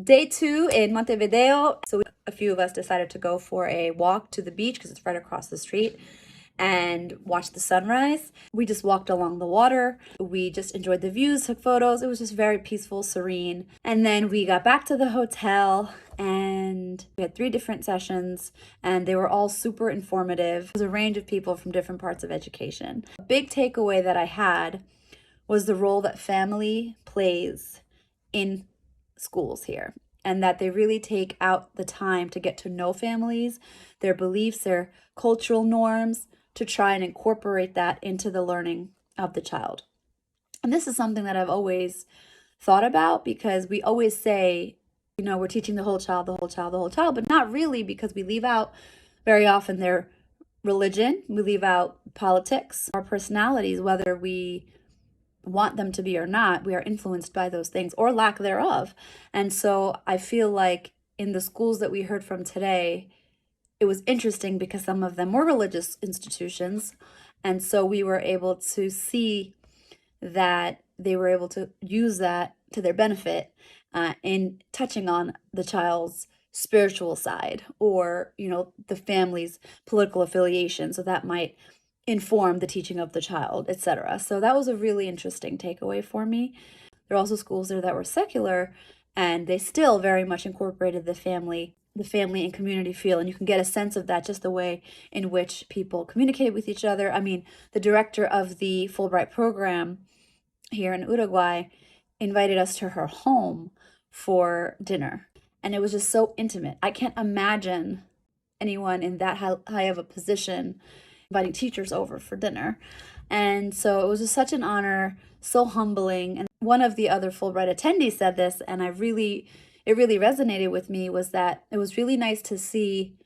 Day 2 in Montevideo. So a few of us decided to go for a walk to the beach because it's right across the street and watch the sunrise. We just walked along the water. We just enjoyed the views, took photos. It was just very peaceful, serene. And then we got back to the hotel and we had 3 different sessions and they were all super informative. It was a range of people from different parts of education. A big takeaway that I had was the role that family plays in schools here, and that they really take out the time to get to know families, their beliefs, their cultural norms, to try and incorporate that into the learning of the child. And this is something that I've always thought about, because we always say, we're teaching the whole child, the whole child, the whole child, but not really, because we leave out very often their religion, we leave out politics, our personalities, whether we want them to be or not. We are influenced by those things or lack thereof. And so I feel like in the schools that we heard from today, it was interesting because some of them were religious institutions. And so we were able to see that they were able to use that to their benefit in touching on the child's spiritual side, or, the family's political affiliation. So that might inform the teaching of the child, etc. So that was a really interesting takeaway for me. There are also schools there that were secular, and they still very much incorporated the family and community feel, and you can get a sense of that just the way in which people communicate with each other. I mean, the director of the Fulbright program here in Uruguay invited us to her home for dinner, and it was just so intimate. I can't imagine anyone in that high of a position inviting teachers over for dinner. And so it was just such an honor, so humbling. And one of the other Fulbright attendees said this, and it really resonated with me, was that it was really nice to see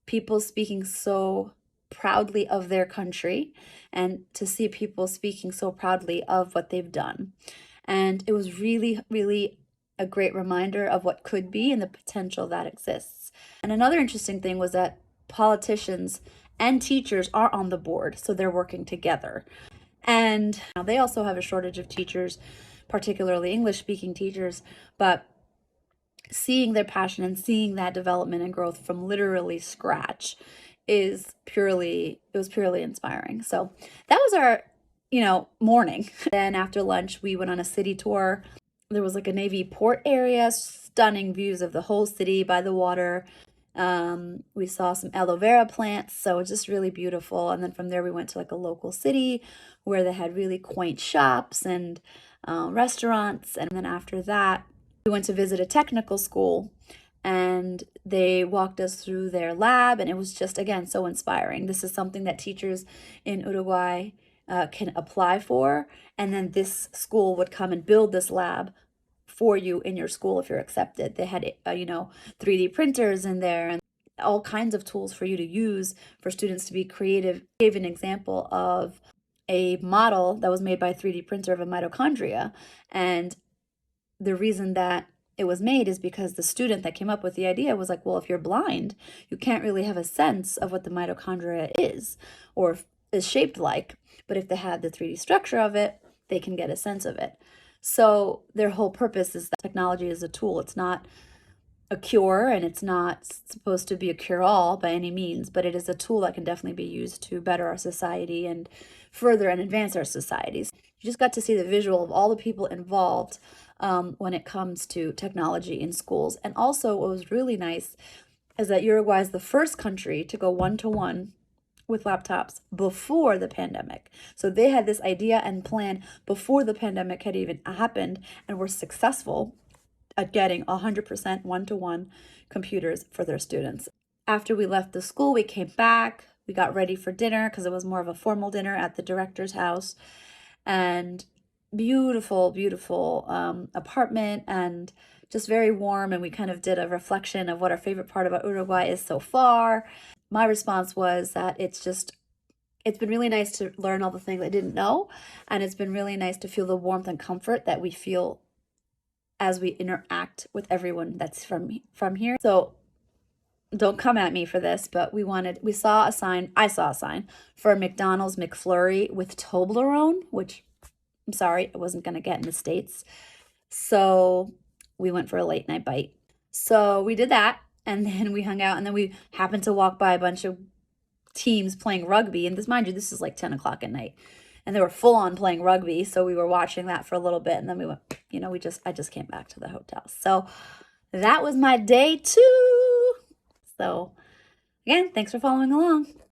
people speaking so proudly of their country, and to see people speaking so proudly of what they've done. And it was really, really a great reminder of what could be and the potential that exists. And another interesting thing was that politicians and teachers are on the board, so they're working together. And they also have a shortage of teachers, particularly English-speaking teachers, but seeing their passion and seeing that development and growth from literally scratch was purely inspiring. So that was our, morning. Then after lunch, we went on a city tour. There was like a Navy port area, stunning views of the whole city by the water. We saw some aloe vera plants, so it's just really beautiful. And then from there we went to like a local city where they had really quaint shops and restaurants. And then after that we went to visit a technical school, and they walked us through their lab, and it was just, again, so inspiring. This is something that teachers in Uruguay can apply for, and then this school would come and build this lab for you in your school if you're accepted. They had 3D printers in there and all kinds of tools for you to use for students to be creative. I gave an example of a model that was made by a 3D printer of a mitochondria, and the reason that it was made is because the student that came up with the idea was like, well, if you're blind, you can't really have a sense of what the mitochondria is or is shaped like, but if they had the 3D structure of it, they can get a sense of it. So their whole purpose is that technology is a tool. It's not a cure, and it's not supposed to be a cure-all by any means, but it is a tool that can definitely be used to better our society and further and advance our societies. You just got to see the visual of all the people involved when it comes to technology in schools. And also what was really nice is that Uruguay is the first country to go one-to-one with laptops before the pandemic. So they had this idea and plan before the pandemic had even happened, and were successful at getting 100% one-to-one computers for their students. After we left the school, we came back, we got ready for dinner because it was more of a formal dinner at the director's house, and beautiful, beautiful apartment, and just very warm. And we kind of did a reflection of what our favorite part about Uruguay is so far. My response was that it's been really nice to learn all the things I didn't know, and it's been really nice to feel the warmth and comfort that we feel as we interact with everyone that's from here. So don't come at me for this, but I saw a sign for a McDonald's McFlurry with Toblerone, which I'm sorry, I wasn't going to get in the States. So we went for a late night bite. So we did that, and then we hung out, and then we happened to walk by a bunch of teams playing rugby. And this, mind you, this is like 10 o'clock at night. And they were full on playing rugby. So we were watching that for a little bit. And then we went, I just came back to the hotel. So that was my day 2. So again, thanks for following along.